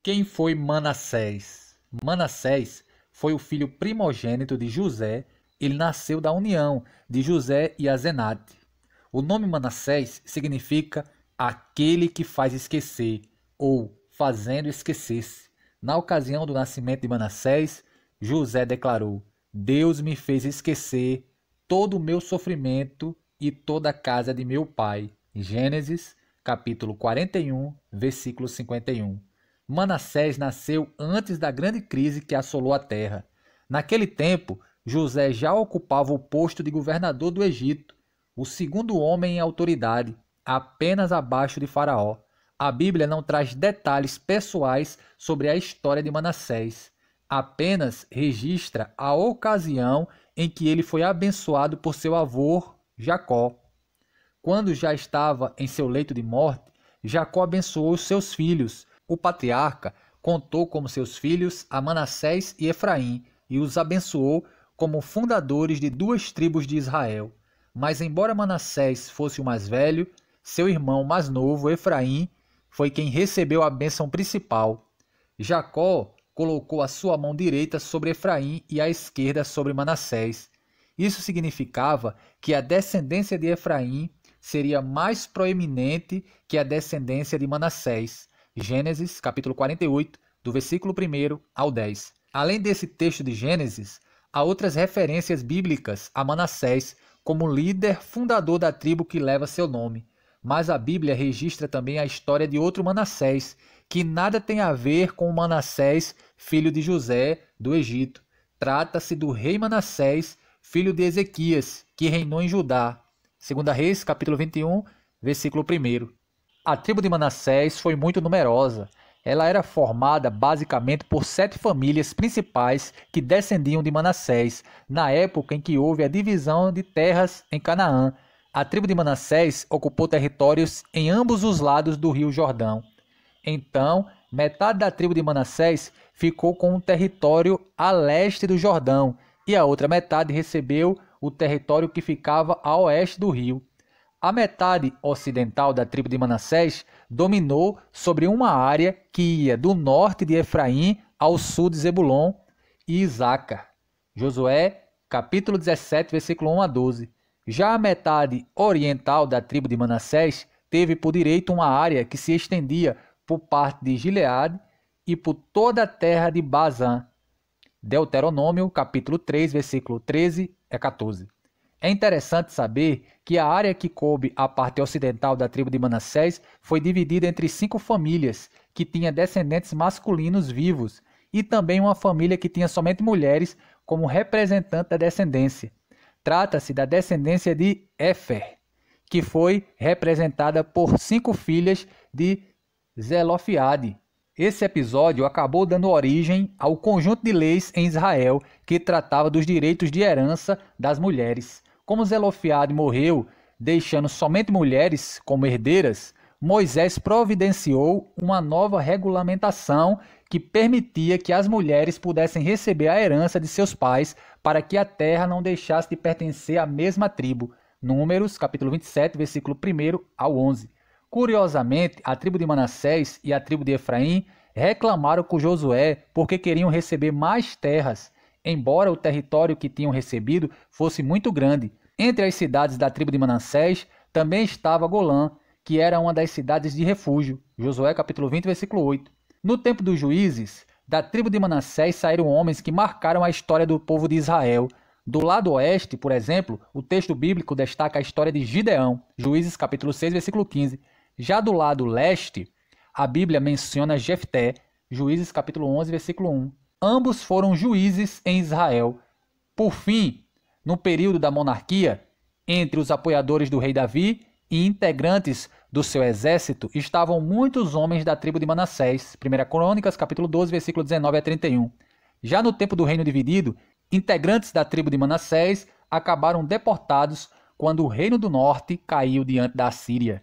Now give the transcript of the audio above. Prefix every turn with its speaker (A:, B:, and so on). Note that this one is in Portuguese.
A: Quem foi Manassés? Manassés foi o filho primogênito de José. Ele nasceu da união de José e Azenate. O nome Manassés significa aquele que faz esquecer ou fazendo esquecer-se. Na ocasião do nascimento de Manassés, José declarou: Deus me fez esquecer todo o meu sofrimento e toda a casa de meu pai. Gênesis, capítulo 41, versículo 51. Manassés nasceu antes da grande crise que assolou a terra. Naquele tempo, José já ocupava o posto de governador do Egito, o segundo homem em autoridade, apenas abaixo de Faraó. A Bíblia não traz detalhes pessoais sobre a história de Manassés, apenas registra a ocasião em que ele foi abençoado por seu avô, Jacó. Quando já estava em seu leito de morte, Jacó abençoou os seus filhos. O patriarca contou como seus filhos a Manassés e Efraim e os abençoou como fundadores de duas tribos de Israel. Mas embora Manassés fosse o mais velho, seu irmão mais novo, Efraim, foi quem recebeu a bênção principal. Jacó colocou a sua mão direita sobre Efraim e a esquerda sobre Manassés. Isso significava que a descendência de Efraim seria mais proeminente que a descendência de Manassés. Gênesis, capítulo 48, do versículo 1 ao 10. Além desse texto de Gênesis, há outras referências bíblicas a Manassés como líder fundador da tribo que leva seu nome. Mas a Bíblia registra também a história de outro Manassés, que nada tem a ver com o Manassés, filho de José, do Egito. Trata-se do rei Manassés, filho de Ezequias, que reinou em Judá. 2 Reis, capítulo 21, versículo 1. A tribo de Manassés foi muito numerosa. Ela era formada basicamente por 7 famílias principais que descendiam de Manassés, na época em que houve a divisão de terras em Canaã. A tribo de Manassés ocupou territórios em ambos os lados do rio Jordão. Então, metade da tribo de Manassés ficou com um território a leste do Jordão, e a outra metade recebeu o território que ficava a oeste do rio. A metade ocidental da tribo de Manassés dominou sobre uma área que ia do norte de Efraim ao sul de Zebulon e Isacar. Josué, capítulo 17, versículo 1 a 12. Já a metade oriental da tribo de Manassés teve por direito uma área que se estendia por parte de Gileade e por toda a terra de Bazã. Deuteronômio, capítulo 3, versículo 13 a 14. É interessante saber que a área que coube à parte ocidental da tribo de Manassés foi dividida entre 5 famílias, que tinha descendentes masculinos vivos, e também uma família que tinha somente mulheres como representante da descendência. Trata-se da descendência de Éfer, que foi representada por 5 filhas de Zelofiade. Esse episódio acabou dando origem ao conjunto de leis em Israel que tratava dos direitos de herança das mulheres. Como Zelofiade morreu, deixando somente mulheres como herdeiras, Moisés providenciou uma nova regulamentação que permitia que as mulheres pudessem receber a herança de seus pais para que a terra não deixasse de pertencer à mesma tribo. Números, capítulo 27, versículo 1 ao 11. Curiosamente, a tribo de Manassés e a tribo de Efraim reclamaram com Josué porque queriam receber mais terras, embora o território que tinham recebido fosse muito grande. Entre as cidades da tribo de Manassés também estava Golã, que era uma das cidades de refúgio. Josué capítulo 20, versículo 8. No tempo dos juízes, da tribo de Manassés saíram homens que marcaram a história do povo de Israel. Do lado oeste, por exemplo, o texto bíblico destaca a história de Gideão, Juízes capítulo 6, versículo 15. Já do lado leste, a Bíblia menciona Jefté, Juízes capítulo 11, versículo 1. Ambos foram juízes em Israel. Por fim, no período da monarquia, entre os apoiadores do rei Davi e integrantes do seu exército estavam muitos homens da tribo de Manassés. 1 Crônicas, capítulo 12, versículo 19 a 31. Já no tempo do reino dividido, integrantes da tribo de Manassés acabaram deportados quando o reino do norte caiu diante da Assíria.